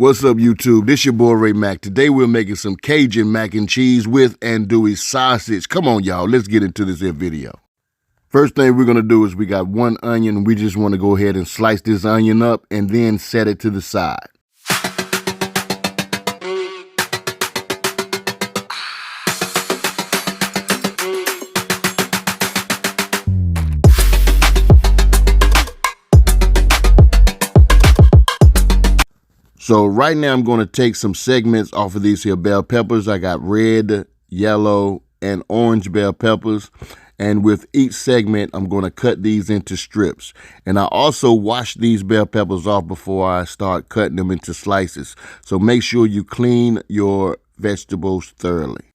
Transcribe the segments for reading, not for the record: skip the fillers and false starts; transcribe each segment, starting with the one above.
What's up, YouTube? This your boy Ray Mack. Today we're making some Cajun mac and cheese with andouille sausage. Come on, y'all. Let's get into this here video. First thing we're going to do is we got one onion. We just want to go ahead and slice this onion up and then set it to the side. So right now I'm going to take some segments off of these here bell peppers. I got red, yellow, and orange bell peppers. And with each segment, I'm going to cut these into strips. And I also wash these bell peppers off before I start cutting them into slices. So make sure you clean your vegetables thoroughly.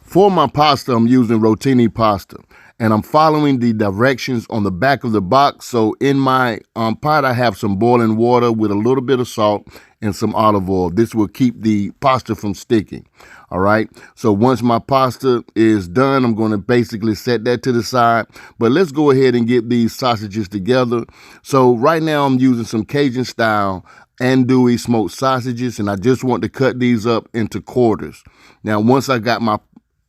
For my pasta, I'm using Rotini Pasta, and I'm following the directions on the back of the box. So in my pot, I have some boiling water with a little bit of salt and some olive oil. This will keep the pasta from sticking. All right. So once my pasta is done, I'm going to basically set that to the side. But let's go ahead and get these sausages together. So right now I'm using some Cajun style andouille smoked sausages, and I just want to cut these up into quarters. Now, once I got my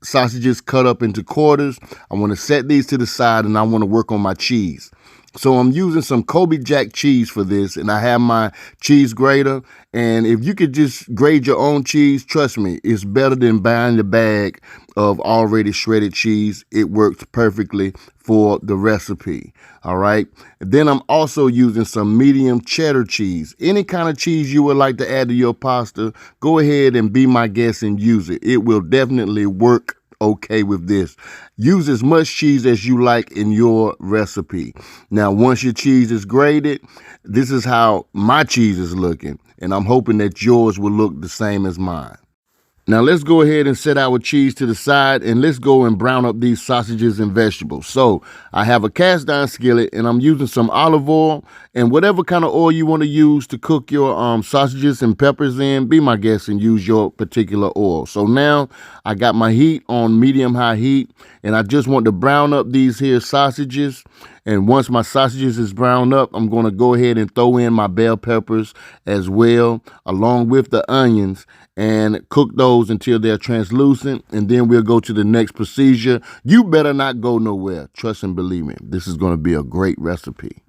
sausages cut up into quarters, I want to set these to the side and I want to work on my cheese. So I'm using some Kobe Jack cheese for this, and I have my cheese grater. And if you could just grate your own cheese, trust me, it's better than buying the bag of already shredded cheese. It works perfectly for the recipe. All right. Then I'm also using some medium cheddar cheese. Any kind of cheese you would like to add to your pasta, go ahead and be my guest and use it. It will definitely work okay with this. Use as much cheese as you like in your recipe. Now, once your cheese is grated, this is how my cheese is looking, and I'm hoping that yours will look the same as mine. Now let's go ahead and set our cheese to the side, and let's go and brown up these sausages and vegetables. So I have a cast iron skillet, and I'm using some olive oil, and whatever kind of oil you want to use to cook your sausages and peppers in, be my guest and use your particular oil. So now I got my heat on medium-high heat, and I just want to brown up these here sausages. And once my sausages is browned up, I'm going to go ahead and throw in my bell peppers as well, along with the onions, and cook those until they're translucent. And then we'll go to the next procedure. You better not go nowhere. Trust and believe me, this is going to be a great recipe.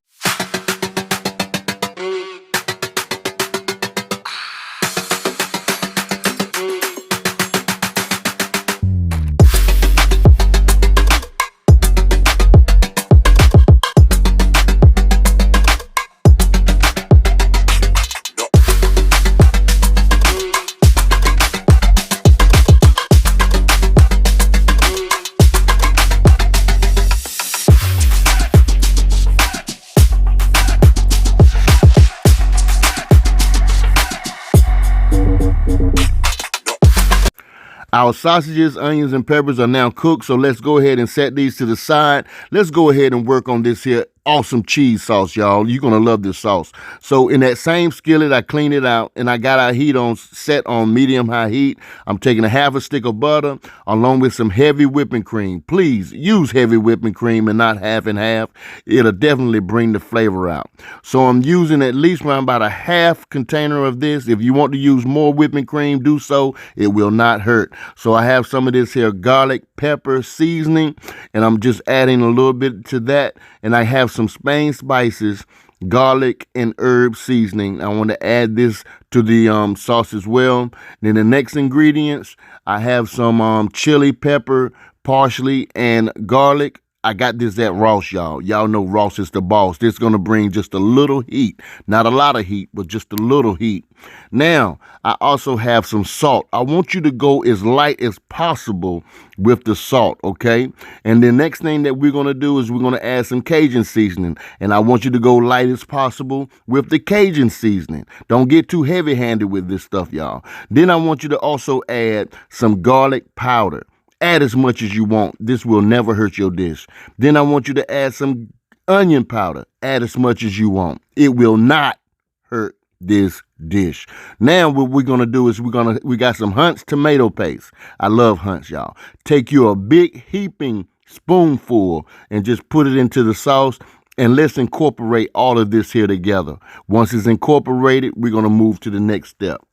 Our sausages, onions, and peppers are now cooked, so let's go ahead and set these to the side. Let's go ahead and work on this here awesome cheese sauce, y'all. You're going to love this sauce. So in that same skillet, I cleaned it out, and I got our heat on set on medium-high heat. I'm taking a half a stick of butter along with some heavy whipping cream. Please use heavy whipping cream and not half and half. It'll definitely bring the flavor out. So I'm using at least around about a half container of this. If you want to use more whipping cream, do so. It will not hurt. So I have some of this here garlic pepper seasoning, and I'm just adding a little bit to that. And I have some Spain spices, garlic, and herb seasoning. I want to add this to the sauce as well. Then the next ingredients, I have some chili pepper, parsley, and garlic. I got this at Ross, y'all. Y'all know Ross is the boss. This is going to bring just a little heat. Not a lot of heat, but just a little heat. Now, I also have some salt. I want you to go as light as possible with the salt, okay? And the next thing that we're going to do is we're going to add some Cajun seasoning. And I want you to go light as possible with the Cajun seasoning. Don't get too heavy-handed with this stuff, y'all. Then I want you to also add some garlic powder. Add as much as you want. This will never hurt your dish. Then I want you to add some Onion powder, add as much as you want. It will not hurt this dish. Now what we're gonna do is we got some Hunt's tomato paste. I love Hunt's, y'all. Take you a big heaping spoonful and just put it into the sauce, and let's incorporate all of this here together. Once it's incorporated, we're gonna move to the next step.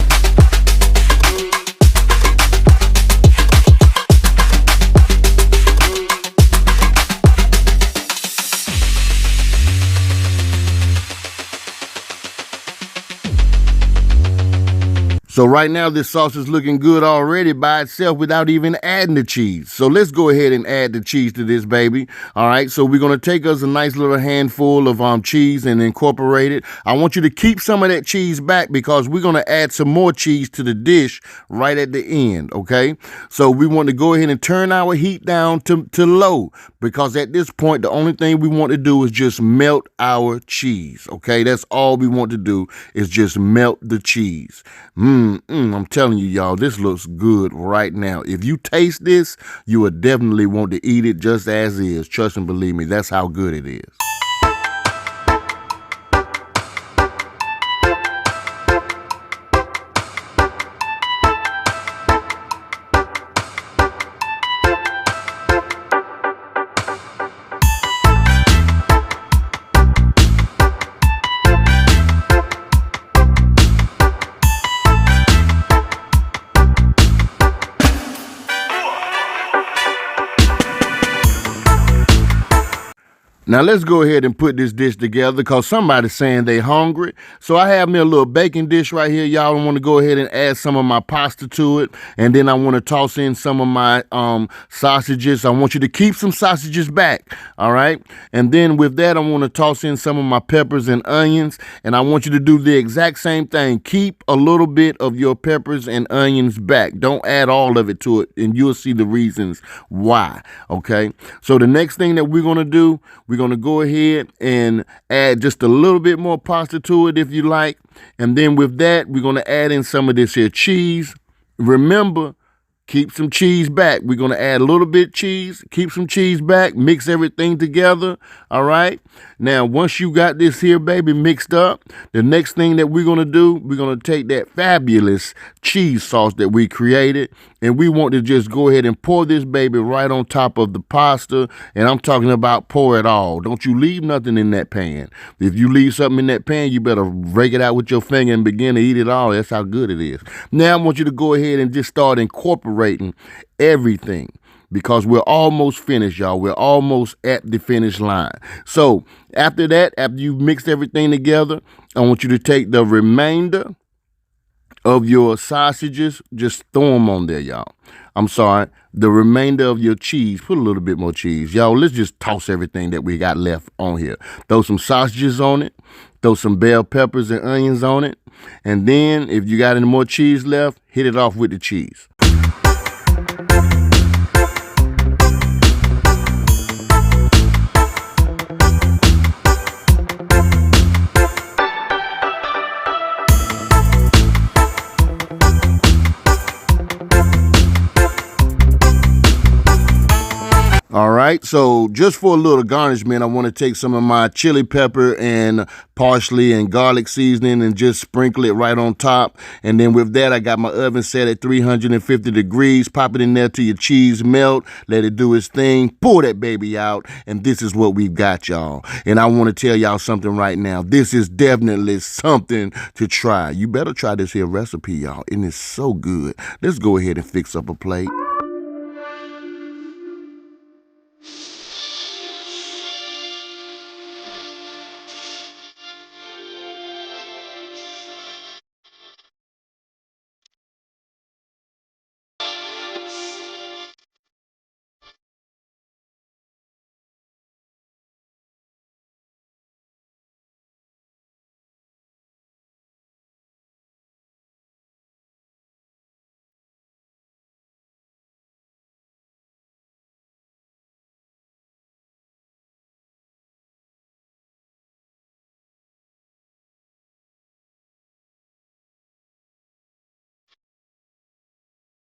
So right now this sauce is looking good already by itself without even adding the cheese. So let's go ahead and add the cheese to this baby. All right, so we're gonna take us a nice little handful of cheese and incorporate it. I want you to keep some of that cheese back because we're gonna add some more cheese to the dish right at the end, okay? So we want to go ahead and turn our heat down to low because at this point, the only thing we want to do is just melt our cheese, okay? That's all we want to do is just melt the cheese. I'm telling you, y'all, this looks good right now. If you taste this, you would definitely want to eat it just as is. Trust and believe me, that's how good it is. Now let's go ahead and put this dish together because somebody's saying they hungry. So I have me a little baking dish right here. Y'all want to go ahead and add some of my pasta to it. And then I want to toss in some of my sausages. I want you to keep some sausages back. All right. And then with that, I want to toss in some of my peppers and onions. And I want you to do the exact same thing. Keep a little bit of your peppers and onions back. Don't add all of it to it. And you'll see the reasons why. Okay. So the next thing that we're going to do, we're going to go ahead and add just a little bit more pasta to it if you like. And then with that, we're going to add in some of this here cheese. Remember, keep some cheese back. We're going to add a little bit cheese, keep some cheese back, mix everything together. All right. Now, once you got this here, baby, mixed up, the next thing that we're going to do, we're going to take that fabulous cheese sauce that we created, and we want to just go ahead and pour this baby right on top of the pasta. And I'm talking about pour it all. Don't you leave nothing in that pan. If you leave something in that pan, you better rake it out with your finger and begin to eat it all. That's how good it is. Now, I want you to go ahead and just start incorporating everything, because we're almost finished, y'all. We're almost at the finish line. So after that, after you've mixed everything together, I want you to take the remainder of your sausages, just throw them on there, y'all. I'm sorry, the remainder of your cheese, put a little bit more cheese. Y'all, let's just toss everything that we got left on here. Throw some sausages on it, throw some bell peppers and onions on it, and then if you got any more cheese left, hit it off with the cheese. All right, so just for a little garnishment, I want to take some of my chili pepper and parsley and garlic seasoning and just sprinkle it right on top. And then with that, I got my oven set at 350 degrees. Pop it in there till your cheese melt. Let it do its thing. Pull that baby out. And this is what we've got, y'all. And I want to tell y'all something right now. This is definitely something to try. You better try this here recipe, y'all. And it's so good. Let's go ahead and fix up a plate.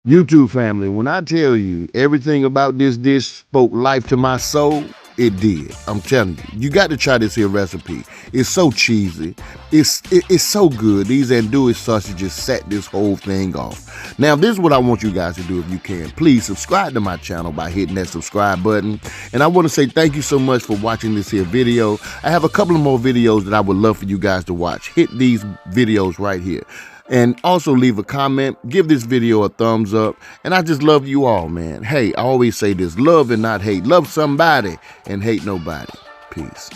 YouTube family, when I tell you everything about this dish spoke life to my soul, it did. I'm telling you, you got to try this here recipe. It's so cheesy. It's so good. These andouille sausages set this whole thing off. Now, this is what I want you guys to do if you can. Please subscribe to my channel by hitting that subscribe button. And I want to say thank you so much for watching this here video. I have a couple of more videos that I would love for you guys to watch. Hit these videos right here. And also leave a comment, give this video a thumbs up, and I just love you all, man. Hey, I always say this, love and not hate. Love somebody and hate nobody. Peace.